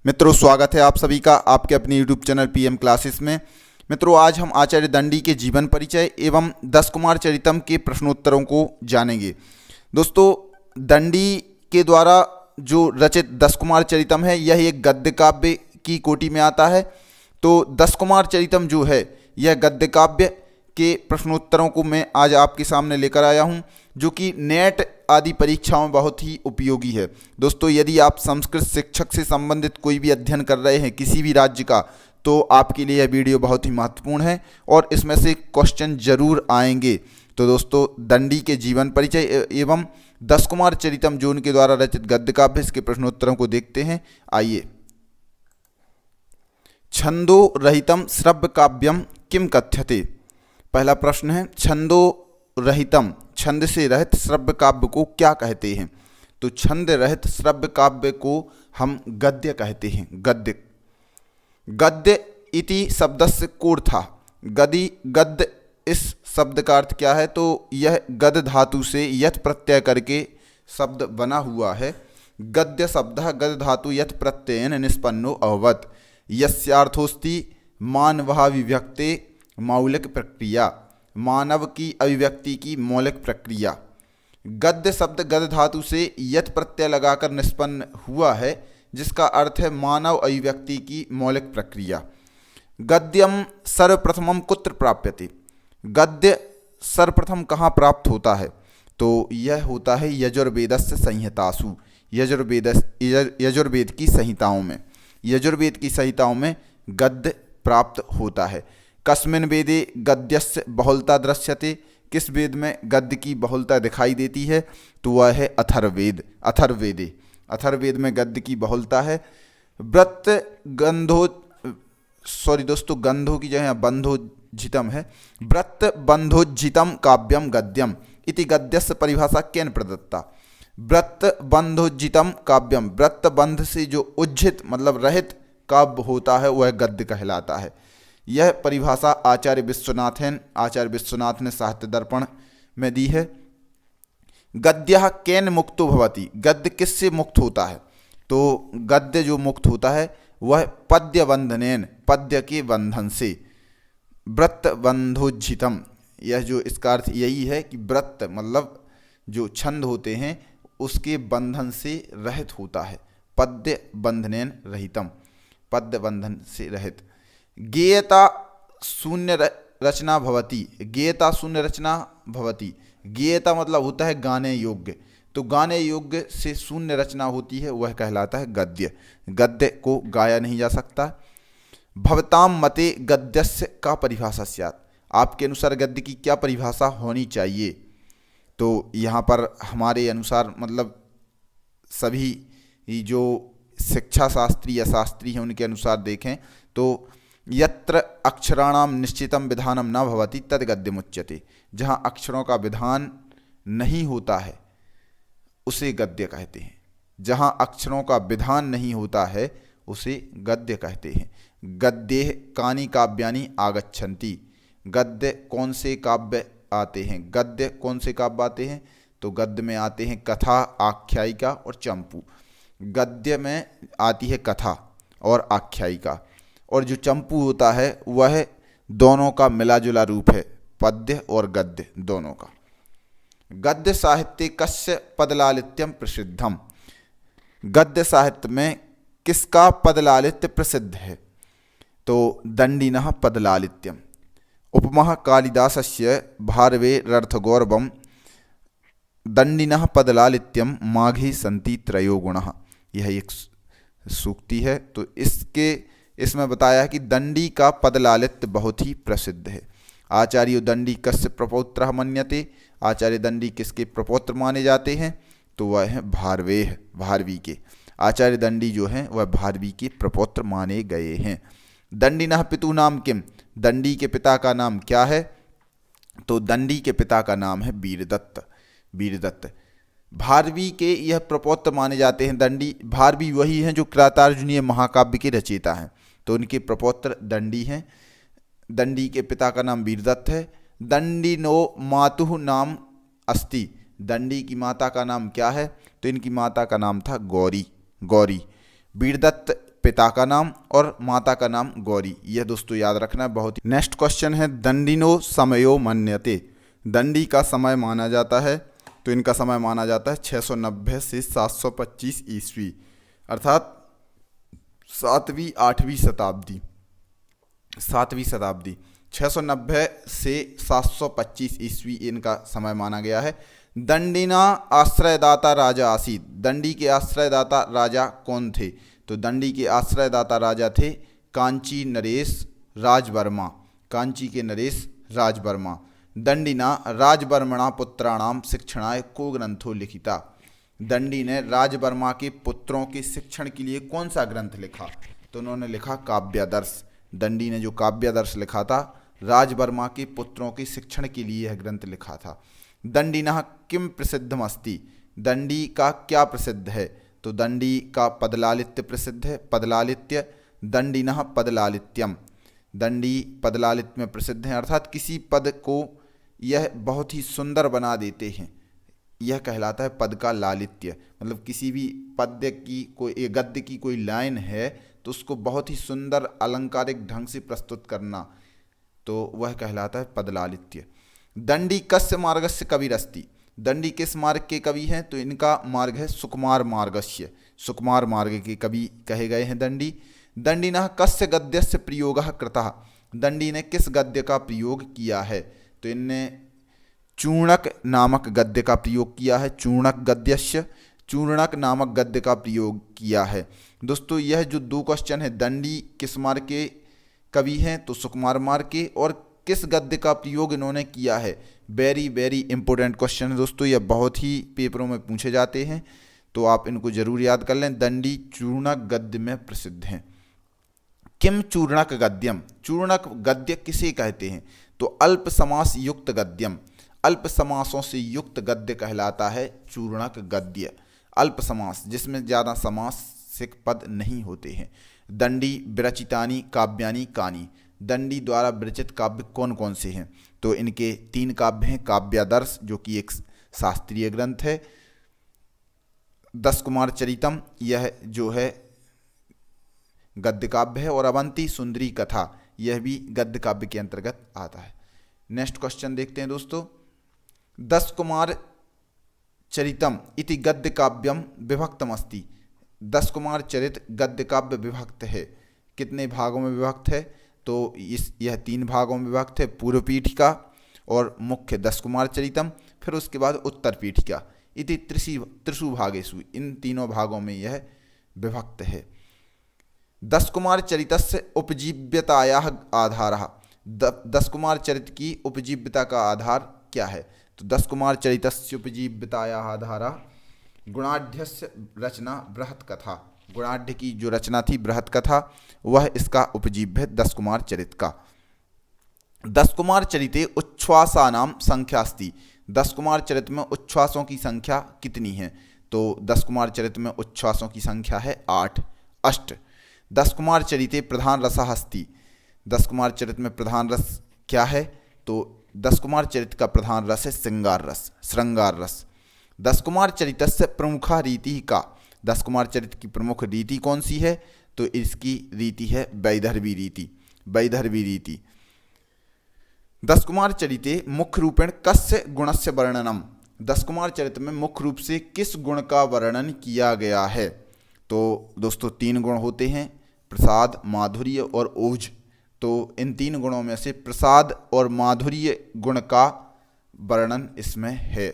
मित्रों, स्वागत है आप सभी का आपके अपने यूट्यूब चैनल पीएम क्लासेस में। मित्रों, आज हम आचार्य दंडी के जीवन परिचय एवं दस कुमार चरितम के प्रश्नोत्तरों को जानेंगे। दोस्तों, दंडी के द्वारा जो रचित दस कुमार चरितम है यह एक गद्य काव्य की कोटि में आता है। तो दस कुमार चरितम जो है यह गद्य काव्य के प्रश्नोत्तरों को मैं आज आपके सामने लेकर आया हूं, जो कि नेट आदि परीक्षाओं में बहुत ही उपयोगी है। दोस्तों, यदि आप संस्कृत शिक्षक से संबंधित कोई भी अध्ययन कर रहे हैं किसी भी राज्य का, तो आपके लिए यह वीडियो बहुत ही महत्वपूर्ण है और इसमें से क्वेश्चन जरूर आएंगे। तो दोस्तों, दंडी के जीवन परिचय एवं दस कुमार चरितम जो उनके द्वारा रचित गद्य काव्य, इसके प्रश्नोत्तरों को देखते हैं। आइए। छंदो रहितम श्रव्य काव्यम किम कथ्यते। पहला प्रश्न है, छंदो रहितम, छंद से रहित श्रव्य काव्य को क्या कहते हैं? तो छंद रहित श्रव्य काव्य को हम गद्य कहते हैं। गद्य। गद्य इति शब्दस्य कोऽर्थः। गद्य इस शब्द का अर्थ क्या है? तो यह गद धातु से यत् प्रत्यय करके शब्द बना हुआ है। गद्य शब्दः गद धातु यत् प्रत्ययेन निष्पन्नो अभवत्, यस्यार्थोऽस्ति मानवाभिव्यक्ते मौलिक प्रक्रिया। मानव की अभिव्यक्ति की मौलिक प्रक्रिया। गद्य शब्द गद धातु से यत् प्रत्यय लगाकर निष्पन्न हुआ है, जिसका अर्थ है मानव अभिव्यक्ति की मौलिक प्रक्रिया। गद्यम सर्वप्रथमम कुत्र प्राप्यते। गद्य सर्वप्रथम कहाँ प्राप्त होता है? तो यह होता है यजुर्वेदस्य संहितासु। यजुर्वेद की संहिताओं में। यजुर्वेद की संहिताओं में गद्य प्राप्त होता है। कस्मिन् वेदे गद्यस्य बहुलता दृश्यते। किस वेद में गद्य की बहुलता दिखाई देती है? तो वह है अथर्ववेद। अथर्ववेद में गद्य की बहुलता है। गंधो की जगह बंधोज्झितम है। व्रत बंधोज्झितम काव्यम गद्यम इति गद्यस्य परिभाषा केन प्रदत्ता। व्रत बंधोज्झितम काव्यम, व्रत बंध से जो उज्झित मतलब रहित काव्य होता है वह गद्य कहलाता है। यह परिभाषा आचार्य विश्वनाथ ने साहित्य दर्पण में दी है। गद्यः केन मुक्तो भवति। गद्य किससे मुक्त होता है? तो गद्य जो मुक्त होता है वह पद्य बंधनेन, पद्य के बंधन से। व्रत बंधोज्झितम, यह जो इसका अर्थ यही है कि व्रत मतलब जो छंद होते हैं उसके बंधन से रहित होता है। पद्य बंधनेन रहितम, पद्य बंधन से रहित। गेयता शून्य रचना भवति। गेयता शून्य रचना भवति। गेयता मतलब होता है गाने योग्य, तो गाने योग्य से शून्य रचना होती है वह कहलाता है गद्य। गद्य को गाया नहीं जा सकता। भवताम मते गद्यस्य का परिभाषा स्यात्। आपके अनुसार गद्य की क्या परिभाषा होनी चाहिए? तो यहाँ पर हमारे अनुसार मतलब सभी जो शिक्षा शास्त्री या शास्त्री हैं उनके अनुसार देखें तो यत्र अक्षराणाम निश्चितम विधानम न भवति तद गद्यमुच्यते। जहाँ अक्षरों का विधान नहीं होता है उसे गद्य कहते हैं। जहाँ अक्षरों का विधान नहीं होता है उसे गद्य कहते हैं। गद्ये कानि काव्यानि आगच्छन्ति। गद्य कौन से काव्य आते हैं? गद्य कौन से काव्य आते हैं? तो गद्य में आते हैं कथा, आख्यायिका और चंपू। गद्य में आती है कथा और आख्यायिका, और जो चंपू होता है वह दोनों का मिला जुला रूप है, पद्य और गद्य दोनों का। गद्य साहित्य कस्य पदलालित्यम प्रसिद्धम। गद्य साहित्य में किसका पदलालित्य प्रसिद्ध है? तो दंडिनः पदलालित्यम। उपमः कालिदासस्य भारवेरर्थगौरवम दंडिनः पदलालित्यम माघे सन्ति त्रयो गुणः। यह एक सूक्ति है। तो इसमें बताया है कि दंडी का पदलालित्य बहुत ही प्रसिद्ध है। आचार्यो दंडी कस्य प्रपौत्रः मन्यते। आचार्य दंडी किसके प्रपौत्र माने जाते हैं? तो वह है भारवेह, भारवी के। आचार्य दंडी जो हैं वह भारवी के प्रपौत्र माने गए हैं। दंडिनः पितु नाम किम। दंडी के पिता का नाम क्या है? तो दंडी के पिता का नाम है वीरदत्त। भारवी के यह प्रपौत्र माने जाते हैं। दंडी, भारवी वही हैं जो किरातार्जुनीय महाकाव्य के रचयिता हैं, तो उनके प्रपौत्र दंडी हैं। दंडी के पिता का नाम वीरदत्त है। दंडिनो मातुः नाम अस्ति। दंडी की माता का नाम क्या है? तो इनकी माता का नाम था गौरी। वीरदत्त पिता का नाम और माता का नाम गौरी। यह दोस्तों याद रखना है बहुत ही। नेक्स्ट क्वेश्चन है दंडिनो समयो मन्यते। दंडी का समय माना जाता है, तो इनका समय माना जाता है 690 से 725 ईस्वी, अर्थात 7वीं 8वीं शताब्दी। 7वीं शताब्दी 690 से 725 ईस्वी इनका समय माना गया है। दंडिना आश्रयदाता राजा आसीत। दंडी के आश्रयदाता राजा कौन थे? तो दंडी के आश्रयदाता राजा थे कांची नरेश राजवर्मा। कांची के नरेश राजवर्मा। दंडिना राजवर्मणा पुत्राणाम शिक्षणाय को ग्रंथो लिखिता। दंडी ने राजवर्मा के पुत्रों के शिक्षण के लिए कौन सा ग्रंथ लिखा? तो उन्होंने लिखा काव्यादर्श। दंडी ने जो काव्यादर्श लिखा था, राजवर्मा के पुत्रों के शिक्षण के लिए यह ग्रंथ लिखा था। दंडिनः किम प्रसिद्धमस्ति। दंडी का क्या प्रसिद्ध है? तो दंडी का पदलालित्य प्रसिद्ध है। पदलालित्य। दंडिनः पदलालित्यम। दंडी पदलालित्य में प्रसिद्ध हैं, अर्थात किसी पद को यह बहुत ही सुंदर बना देते हैं, यह कहलाता है पद का लालित्य। मतलब किसी भी पद्य की कोई गद्य की कोई लाइन है तो उसको बहुत ही सुंदर अलंकारिक ढंग से प्रस्तुत करना, तो वह कहलाता है पद लालित्य। दंडी कस्य मार्गस्य कविरस्ति। दंडी किस मार्ग के कवि हैं? तो इनका मार्ग है सुकुमार मार्गस्य। सुकुमार मार्ग के कवि कहे गए हैं दंडी। दंडिनः कस्य गद्यस्य प्रयोगः कृतः। दंडी ने किस गद्य का प्रयोग किया है? तो इनने चूर्णक नामक गद्य का प्रयोग किया है। चूर्णक गद्यस्य। चूर्णक नामक गद्य का प्रयोग किया है। दोस्तों यह जो 2 क्वेश्चन है, दंडी किस मार्ग के कवि हैं? तो सुकुमार मार्ग के। और किस गद्य का प्रयोग इन्होंने किया है? वेरी वेरी इंपॉर्टेंट क्वेश्चन है दोस्तों, यह बहुत ही पेपरों में पूछे जाते हैं, तो आप इनको जरूर याद कर लें। दंडी चूर्णक गद्य में प्रसिद्ध हैं। किम चूर्णक गद्यम। चूर्णक गद्य किसे कहते हैं? तो अल्प समास युक्त गद्यम। अल्प समासों से युक्त गद्य कहलाता है चूर्णक गद्य। अल्प समास जिसमें ज़्यादा समासिक पद नहीं होते हैं। दंडी विरचितानि काव्यानि कानि। दंडी द्वारा विरचित काव्य कौन कौन से हैं? तो इनके 3 काव्य हैं। काव्यादर्श जो कि एक शास्त्रीय ग्रंथ है। 10 कुमार चरितम यह जो है गद्य काव्य है। और अवंती सुंदरी कथा यह भी गद्य काव्य के अंतर्गत आता है। नेक्स्ट क्वेश्चन देखते हैं दोस्तों। 10 कुमार चरितम इति गद्य काव्यम विभक्तमस्ति। 10 कुमार चरित गद्य काव्य विभक्त है। कितने भागों में विभक्त है? तो यह 3 भागों में विभक्त है। पूर्व पीठिका और मुख्य 10 कुमार चरितम, फिर उसके बाद उत्तर पीठिका। इति त्रिषु भागेषु, इन तीनों भागों में यह विभक्त है। 10 कुमार चरितस्य उपजीव्यतायाः आधारः। 10 कुमार चरित की उपजीव्यता का आधार क्या है? तो 10 कुमार चरितस्य उपजीव्यतायाः आधारः गुणाढ्यस्य रचना बृहत् कथा। गुणाढ्य की जो रचना थी बृहत् कथा, वह इसका उपजीव्य है 10 कुमार चरित का। 10 कुमार चरिते उच्छ्वासानां संख्यास्ति। 10 कुमार चरित में उच्छ्वासों की संख्या कितनी है? तो 10 कुमार चरित में उच्छ्वासों की संख्या है 8 अष्ट। 10 कुमार चरिते प्रधान रसः अस्ति। 10 कुमार चरित में प्रधान रस क्या है? तो 10 कुमार चरित का प्रधान रस है श्रृंगार रस, श्रृंगार रस। 10 कुमार चरितस्य प्रमुखा रीति का। 10 कुमार चरित की प्रमुख रीति कौन सी है? तो इसकी रीति है वैदर्भी रीति, वैदर्भी रीति। 10 कुमार चरिते मुख्य रूपेण कस्य गुणस्य वर्णनम। 10 कुमार चरित में मुख्य रूप से किस गुण का वर्णन किया गया है? तो दोस्तों 3 गुण होते हैं, प्रसाद, माधुर्य और ओज। तो इन 3 गुणों में से प्रसाद और माधुर्य गुण का वर्णन इसमें है।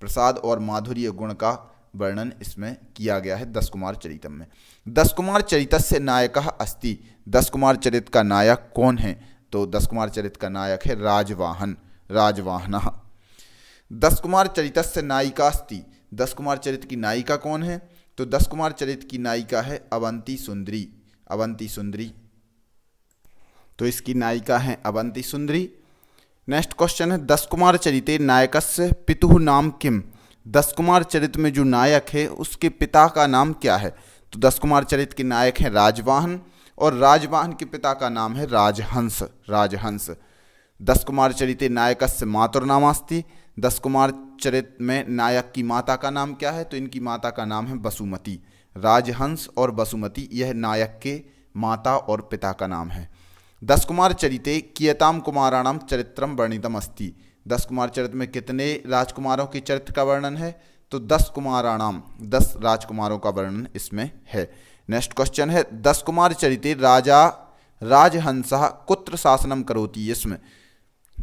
प्रसाद और माधुर्य गुण का वर्णन इसमें किया गया है 10 कुमार चरितम में। 10 कुमार चरितस्य नायकः अस्ति। 10 कुमार चरित का नायक कौन है? तो 10 कुमार चरित का नायक है राजवाहन, राजवाहनः। 10 कुमार चरितस्य नायिका अस्ति। 10 कुमार चरित की नायिका कौन है? तो 10 कुमार चरित की नायिका है अवंती सुंदरी, अवंती सुंदरी। तो इसकी नायिका है अवंती सुंदरी। नेक्स्ट क्वेश्चन है 10 कुमार चरिते नायकस्य पितुः नाम किम। 10 कुमार चरित में जो नायक है उसके पिता का नाम क्या है? तो 10 कुमार चरित के नायक हैं राजवाहन और राजवाहन के पिता का नाम है राजहंस, राजहंस। 10 कुमार चरिते नायकस्य मातुर्नामास्ति। 10 कुमार चरित में नायक की माता का नाम क्या है? तो इनकी माता का नाम है वसुमती, राजहंस और वसुमती यह नायक के माता और पिता का नाम है। 10 कुमार चरिते कियताम कुमाराणाम चरित्रम वर्णितम अस्ति। 10 कुमार चरित्र में कितने राजकुमारों के चरित्र का वर्णन है? तो 10 कुमाराणाम, 10 राजकुमारों का वर्णन इसमें है। नेक्स्ट क्वेश्चन है 10 कुमार चरिते राजा राजहंसः कुत्र शासनम करोति। इसमें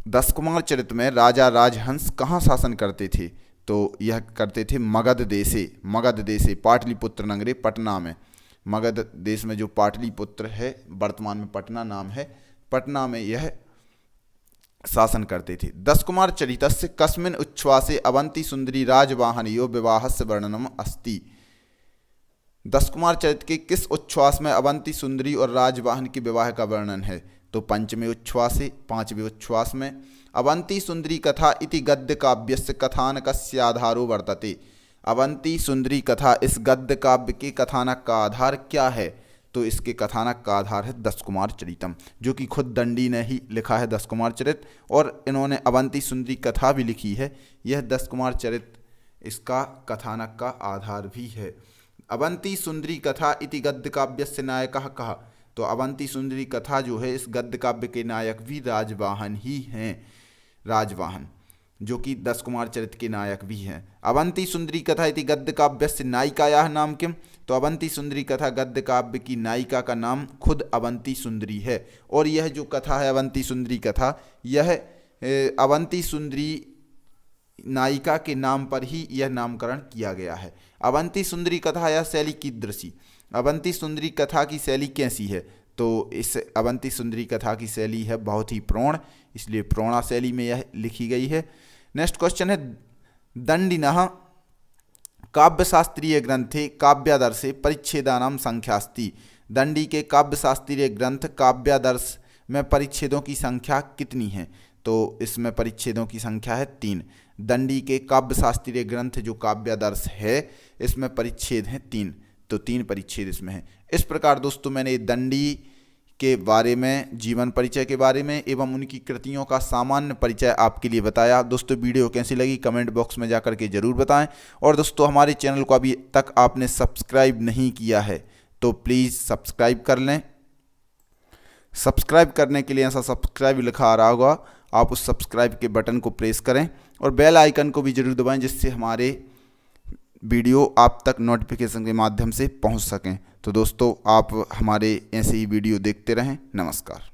10 कुमार चरित्र में राजा राजहंस कहाँ शासन करते थे? तो यह करते थे मगध देशे पाटलिपुत्र नगरे, पटना में। मगध देश में जो पाटलिपुत्र है, वर्तमान में पटना नाम है, पटना में यह शासन करते थे। 10 कुमार चरितस्य कस्मिन् उच्छ्वासे अवंती सुंदरी राजवाहनयो विवाहस्य वर्णनम अस्ति। 10 कुमार चरित्र के किस उच्छ्वास में अवंती सुंदरी और राजवाहन के विवाह का वर्णन है? तो पंचमे उच्छ्वासे, 5वें उच्छ्वास में। अवंती सुंदरी कथा इति गद्य काव्यस्य कथानकस्य आधारो वर्तते। अवंती सुंदरी कथा, इस गद्य काव्य के कथानक का आधार क्या है? तो इसके कथानक का आधार है 10 कुमार चरितम, जो कि खुद दंडी ने ही लिखा है 10 कुमार चरित, और इन्होंने अवंती सुंदरी कथा भी लिखी है। यह 10 कुमार चरित इसका कथानक का आधार भी है। अवंती सुंदरी कथा इति गद्य काव्यस्य नायकः कः। तो अवंती सुंदरी कथा जो है, इस गद्य काव्य के नायक भी राजवाहन ही हैं, राजवाहन, जो कि 10 कुमार चरित्र के नायक भी हैं। अवंती सुंदरी कथा इति गद्य काव्यस्य नायिकायाः नाम किम। तो अवंती सुंदरी कथा गद्य काव्य की नायिका का नाम खुद अवंती सुंदरी है। और यह जो कथा है अवंती सुंदरी कथा, यह अवंती सुंदरी नायिका के नाम पर ही यह नामकरण किया गया है। अवंती सुंदरी कथा या शैली कीदृशी। अवंती सुंदरी कथा की शैली कैसी है? तो इस अवंती सुंदरी कथा की शैली है बहुत ही प्रौढ़, इसलिए प्रौढ़ा शैली में यह लिखी गई है। नेक्स्ट क्वेश्चन है दंडिनः काव्यशास्त्रीय ग्रंथे काव्यादर्शे परिच्छेदानां संख्यास्ति। दंडी के काव्यशास्त्रीय ग्रंथ काव्यादर्श में परिच्छेदों की संख्या कितनी है? तो इसमें परिच्छेदों की संख्या है 3। दंडी के काव्यशास्त्रीय ग्रंथ जो काव्यादर्श है, इसमें परिच्छेद हैं 3, तो 3 परिच्छेद इसमें है। इस प्रकार दोस्तों मैंने दंडी के बारे में, जीवन परिचय के बारे में एवं उनकी कृतियों का सामान्य परिचय आपके लिए बताया। दोस्तों वीडियो कैसी लगी कमेंट बॉक्स में जाकर के ज़रूर बताएं। और दोस्तों हमारे चैनल को अभी तक आपने सब्सक्राइब नहीं किया है तो प्लीज़ सब्सक्राइब कर लें। सब्सक्राइब करने के लिए ऐसा सब्सक्राइब लिखा आ रहा होगा, आप उस सब्सक्राइब के बटन को प्रेस करें और बेल आइकन को भी जरूर दबाएं, जिससे हमारे वीडियो आप तक नोटिफिकेशन के माध्यम से पहुंच सकें। तो दोस्तों आप हमारे ऐसे ही वीडियो देखते रहें। नमस्कार।